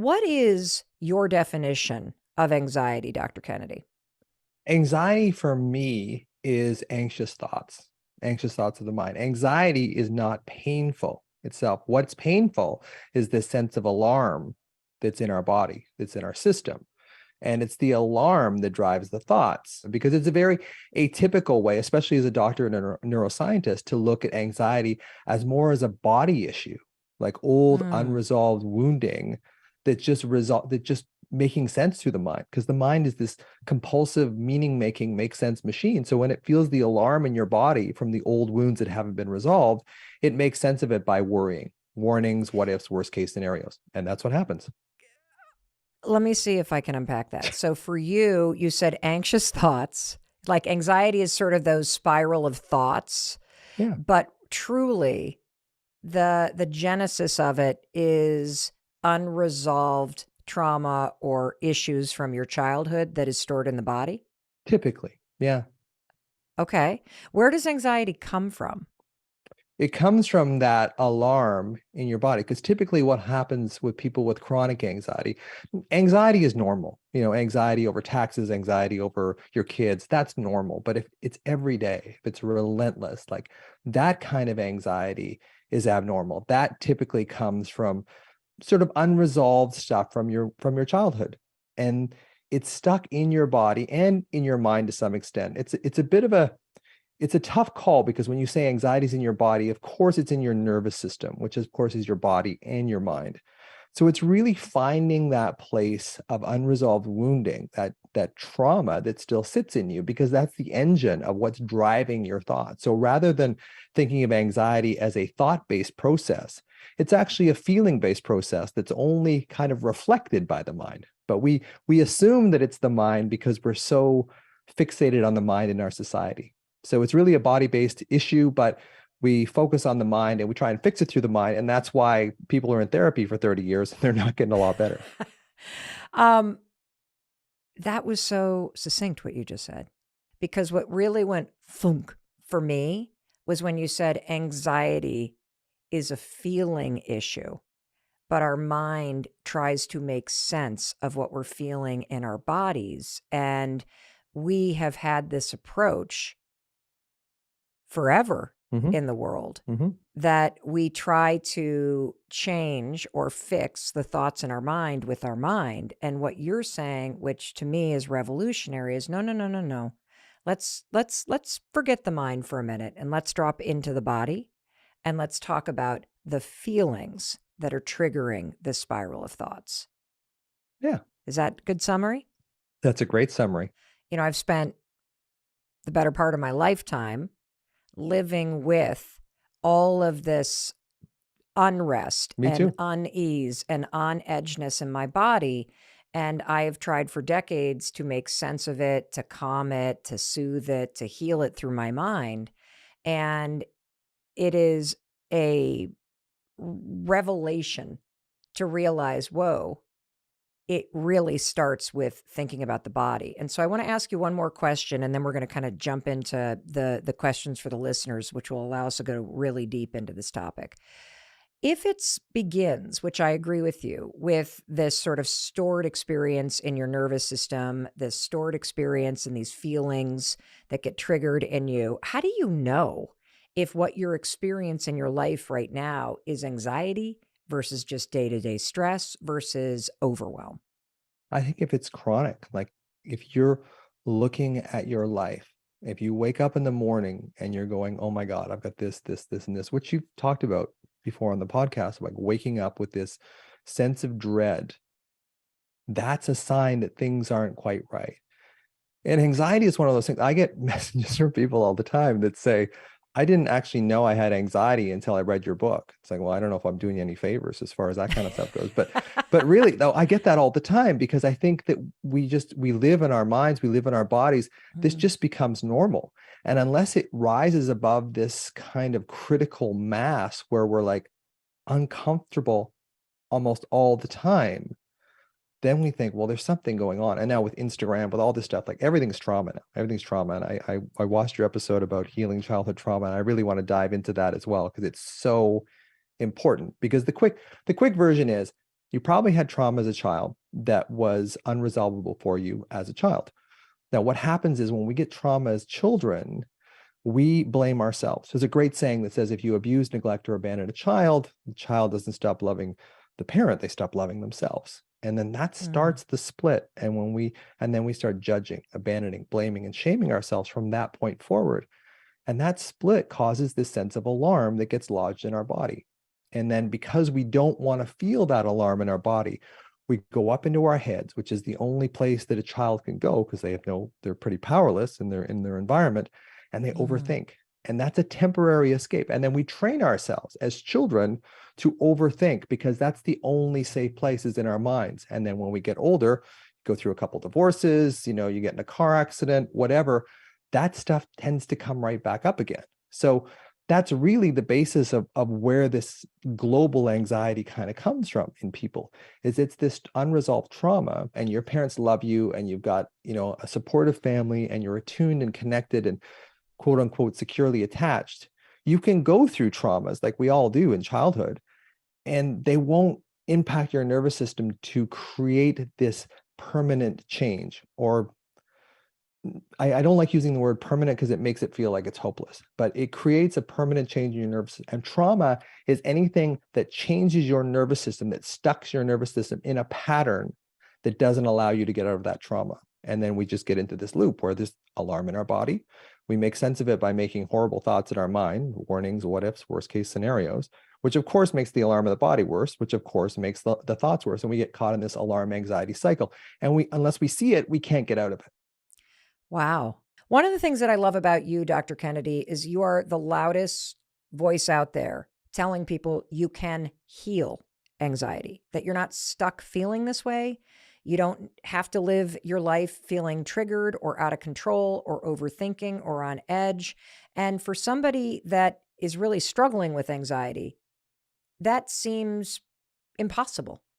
What is your definition of anxiety, Dr. Kennedy? Anxiety for me is anxious thoughts of the mind. Anxiety is not painful itself. What's painful is this sense of alarm that's in our body, that's in our system. And it's the alarm that drives the thoughts because it's a very atypical way, especially as a doctor and a neuroscientist, to look at anxiety as more as a body issue, like old Mm, unresolved wounding that just making sense through the mind, because the mind is this compulsive meaning making make sense machine. So when it feels the alarm in your body from the old wounds that haven't been resolved, it makes sense of it by worrying, warnings, what ifs, worst case scenarios, and that's what happens. let me see if I can unpack that. So for you, you said anxious thoughts, like anxiety is sort of those spiral of thoughts, Yeah. but truly the genesis of it is unresolved trauma or issues from your childhood that is stored in the body. Typically, yeah. Okay. Where does anxiety come from? It comes from that alarm in your body, because typically what happens with people with chronic anxiety is normal. Anxiety over taxes, anxiety over your kids, that's normal. But if it's every day, if it's relentless, like that kind of anxiety is abnormal. That typically comes from sort of unresolved stuff from your childhood, and it's stuck in your body and in your mind to some extent. It's a tough call, because when you say anxiety is in your body, of course it's in your nervous system, which of course is your body and your mind. So it's really finding that place of unresolved wounding, that trauma that still sits in you, because that's the engine of what's driving your thoughts. So rather than thinking of anxiety as a thought-based process, it's actually a feeling-based process that's only kind of reflected by the mind. But we assume that it's the mind because we're so fixated on the mind in our society. So it's really a body-based issue, but we focus on the mind and we try and fix it through the mind. And that's why people are in therapy for 30 years and they're not getting a lot better. Um, that was so succinct what you just said, because what really went thunk for me was when you said anxiety is a feeling issue, but our mind tries to make sense of what we're feeling in our bodies. And we have had this approach forever Mm-hmm. in the world Mm-hmm. that we try to change or fix the thoughts in our mind with our mind. And what you're saying, which to me is revolutionary, is no, no, no, no, no. Let's forget the mind for a minute and let's drop into the body and let's talk about the feelings that are triggering this spiral of thoughts. Yeah, Is that a good summary? that's a great summary. I've spent the better part of my lifetime living with all of this unrest Me and too. unease and on edgeness in my body. And I have tried for decades to make sense of it, to calm it, to soothe it, to heal it through my mind. And it is a revelation to realize, whoa, it really starts with thinking about the body. And so I want to ask you one more question, and then we're going to kind of jump into the questions for the listeners, which will allow us to go really deep into this topic. If it begins, which I agree with you, with this sort of stored experience in your nervous system, this stored experience and these feelings that get triggered in you, how do you know if what you're experiencing in your life right now is anxiety versus just day to day stress versus overwhelm? I think if it's chronic, like if you're looking at your life, if you wake up in the morning and you're going, oh my God, I've got this, and this, which you've talked about before on the podcast, like waking up with this sense of dread, that's a sign that things aren't quite right. And anxiety is one of those things. I get messages from people all the time that say, I didn't actually know I had anxiety until I read your book. It's like, well, I don't know if I'm doing you any favors as far as that kind of stuff goes. But really, though, I get that all the time, because I think that we live in our minds, we live in our bodies. This Mm. just becomes normal. And unless it rises above this kind of critical mass where we're like uncomfortable almost all the time, then we think, well, there's something going on. And now with Instagram, with all this stuff, like everything's trauma now. Everything's trauma. And I watched your episode about healing childhood trauma, and I really want to dive into that as well, because it's so important. Because the quick version is You probably had trauma as a child that was unresolvable for you as a child. Now, what happens is when we get trauma as children, we blame ourselves. There's a great saying that says if you abuse, neglect, or abandon a child, the child doesn't stop loving the parent, they stop loving themselves. And then that Mm, starts the split. And then we start judging, abandoning, blaming, and shaming ourselves from that point forward. And that split causes this sense of alarm that gets lodged in our body. And then because we don't want to feel that alarm in our body, we go up into our heads, which is the only place that a child can go because they're pretty powerless in their environment, and they mm, overthink. And that's a temporary escape. And then we train ourselves as children to overthink because that's the only safe places in our minds. And then when we get older, go through a couple divorces, you get in a car accident, whatever, that stuff tends to come right back up again. So that's really the basis of where this global anxiety kind of comes from in people is it's this unresolved trauma, and your parents love you and you've got a supportive family and you're attuned and connected and quote unquote securely attached. You can go through traumas like we all do in childhood, and they won't impact your nervous system to create this permanent change. Or I don't like using the word permanent because it makes it feel like it's hopeless, but it creates a permanent change in your nervous system. And trauma is anything that changes your nervous system, that stucks your nervous system in a pattern that doesn't allow you to get out of that trauma. And then we just get into this loop where there's alarm in our body. We make sense of it by making horrible thoughts in our mind, warnings, what ifs, worst case scenarios, which of course makes the alarm of the body worse, which of course makes the thoughts worse. And we get caught in this alarm anxiety cycle. And unless we see it, we can't get out of it. wow. One of the things that I love about you, Dr. Kennedy, is you are the loudest voice out there telling people you can heal anxiety, that you're not stuck feeling this way. You don't have to live your life feeling triggered or out of control or overthinking or on edge. And for somebody that is really struggling with anxiety, that seems impossible.